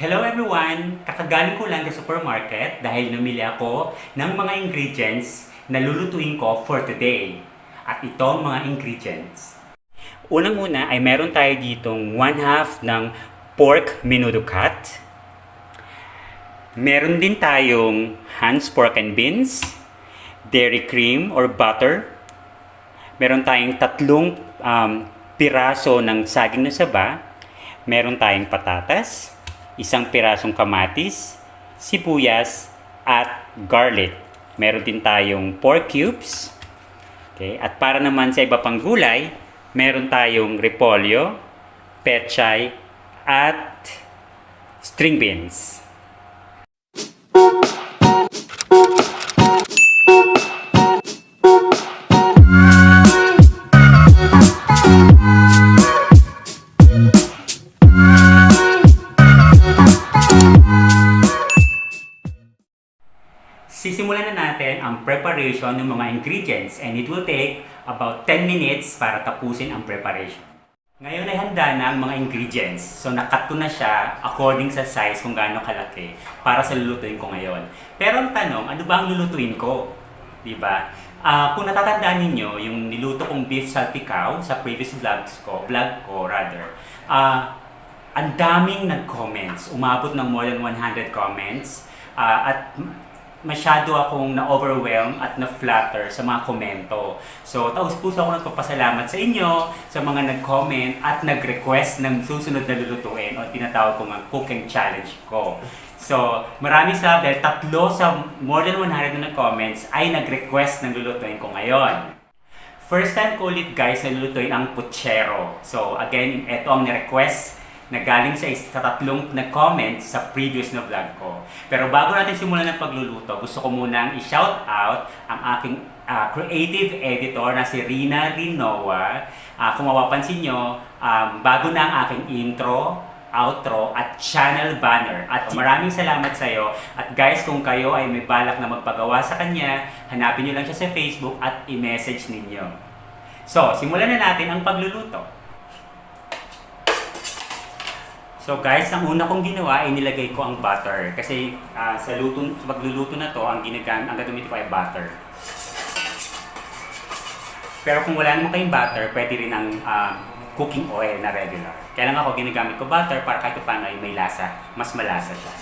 Hello everyone! Kakagaling ko lang sa supermarket dahil namili ako ng mga ingredients na lulutuin ko for today. At itong mga ingredients. Unang-una ay meron tayo ditong 1/2 ng pork menudo cut. Meron din tayong Hans pork and beans, dairy cream or butter. Meron tayong 3 piraso ng saging na saba. Meron tayong patatas, 1 pirasong kamatis, sibuyas, at garlic. Meron din tayong pork cubes. Okay? At para naman sa iba pang gulay, meron tayong repolyo, pechay, at string beans. Sisimulan na natin ang preparation ng mga ingredients and it will take about 10 minutes para tapusin ang preparation. Ngayon ay handa na ang mga ingredients. So nakat ko na siya according sa size kung gaano kalaki para sa lulutuin ko ngayon. Pero ang tanong, ano ba ang lulutuin ko? Diba? Kung natatandaan ninyo, yung niluto kong beef salpicao sa previous vlog ko, ang daming nag-comments. Umabot ng more than 100 comments. At masyado akong na-overwhelm at na-flatter sa mga komento. So, taus-puso ako nagpapasalamat sa inyo, sa mga nag-comment at nag-request ng susunod na lulutuin o tinatawag ko ng cooking challenge ko. So, marami dahil 3 sa more than 100 na nag-comments ay nag-request ng lulutuin ko ngayon. First time ko ulit guys na lulutuin ang puchero. So, again, ito ang ni-request na galing sa 3 na-comment sa previous na vlog ko. Pero bago natin simulan ng pagluluto, gusto ko munang i-shout out ang aking creative editor na si Rina Rinoa. Kung mapapansin nyo, bago na ang aking intro, outro, at channel banner. At maraming salamat sa iyo. At guys, kung kayo ay may balak na magpagawa sa kanya, hanapin nyo lang siya sa Facebook at i-message ninyo. So, simulan na natin ang pagluluto. So guys, ang una kong ginawa ay nilagay ko ang butter. Kasi sa pagluluto na to, ang gagamitin ko ay butter. Pero kung wala naman kayong butter, pwede rin ang cooking oil na regular. Kaya lang ako ginagamit ko butter para kahit paano ay may lasa, mas malasa siya.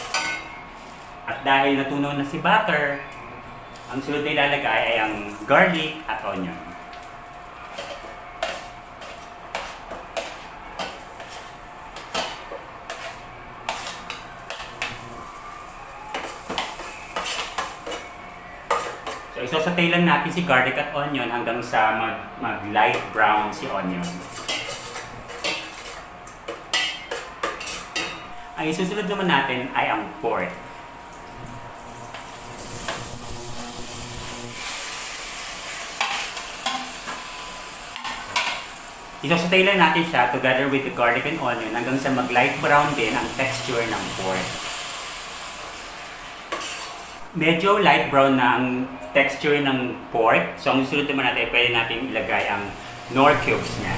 At dahil natunaw na si butter, ang sunod na ilalagay ay ang garlic at onion. So, isosatay lang natin si garlic at onion hanggang sa mag-light brown si onion. Ang isusunod naman natin ay ang pork. Isosatay lang natin siya together with the garlic and onion hanggang sa mag-light brown din ang texture ng pork. Medyo light brown na ang texture ng pork. So, ang susunod naman natin, pwede natin ilagay ang Knorr cubes niya.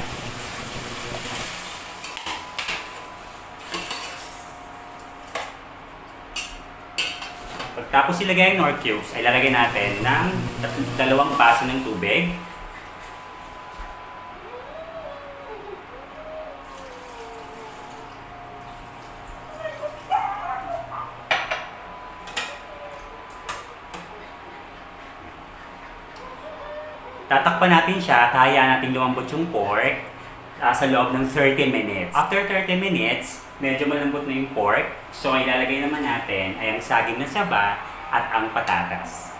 Pagkatapos ilagay ang Knorr cubes, ay lalagay natin ng 2 baso ng tubig. Tatakpan natin siya at hayaan natin lumambot yung pork sa loob ng 30 minutes. After 30 minutes, medyo malambot na yung pork. So, ang ilalagay naman natin ay ang saging na saba at ang patatas.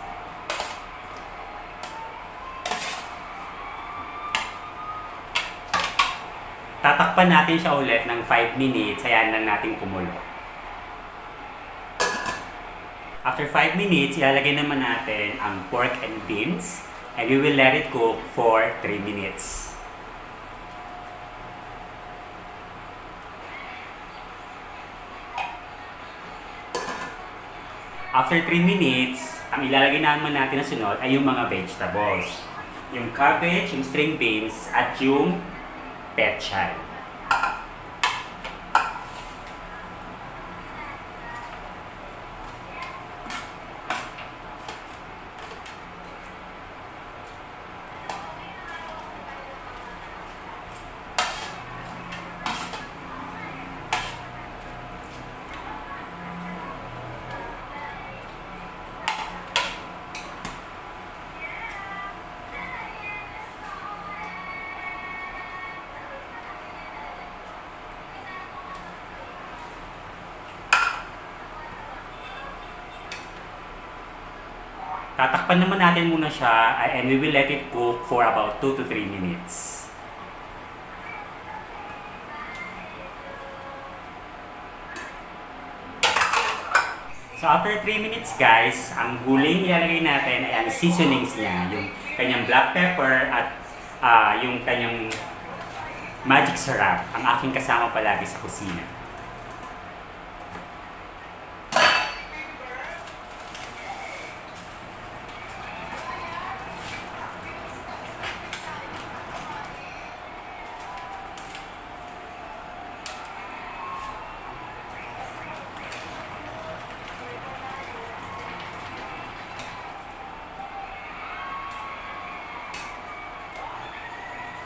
Tatakpan natin siya ulit ng 5 minutes. Hayaan lang natin kumulo. After 5 minutes, ilalagay naman natin ang pork and beans. And we will let it cook for 3 minutes. After 3 minutes, ang ilalagay naman natin na sunod ay yung mga vegetables. Yung cabbage, yung string beans, at yung pechay. Tatakpan naman natin muna siya and we will let it cook for about 2 to 3 minutes. So after 3 minutes guys, ang huling ilalagay natin ay ang seasonings niya. Yung kanyang black pepper at yung kanyang magic sarap. Ang aking kasama palagi sa kusina.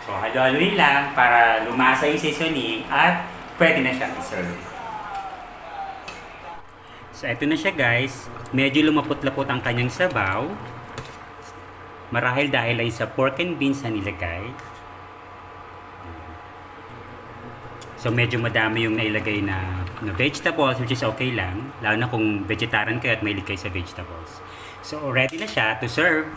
So, halo-haloin lang para lumasa yung seasoning at pwede na siyang i-serve. So, eto na siya guys. Medyo lumapot-lapot ang kanyang sabaw. Marahil dahil ay sa pork and beans na nilagay. So, medyo madami yung nailagay na vegetables, which is okay lang. Lalo na kung vegetarian kayo at mahilig kayo sa vegetables. So, ready na siya to serve.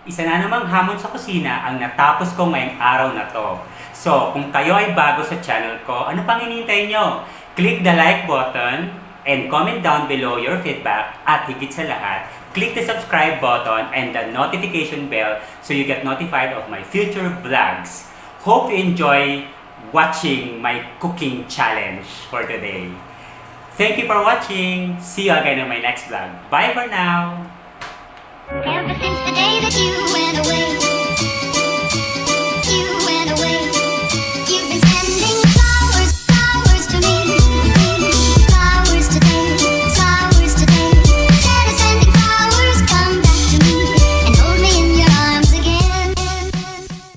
Isa na namang hamon sa kusina ang natapos ko ngayong araw na to. So, kung kayo ay bago sa channel ko, ano pang hinihintay nyo? Click the like button and comment down below your feedback at higit sa lahat, click the subscribe button and the notification bell so you get notified of my future vlogs. Hope you enjoy watching my cooking challenge for today. Thank you for watching. See you again in my next vlog. Bye for now! Ever since the day that you went away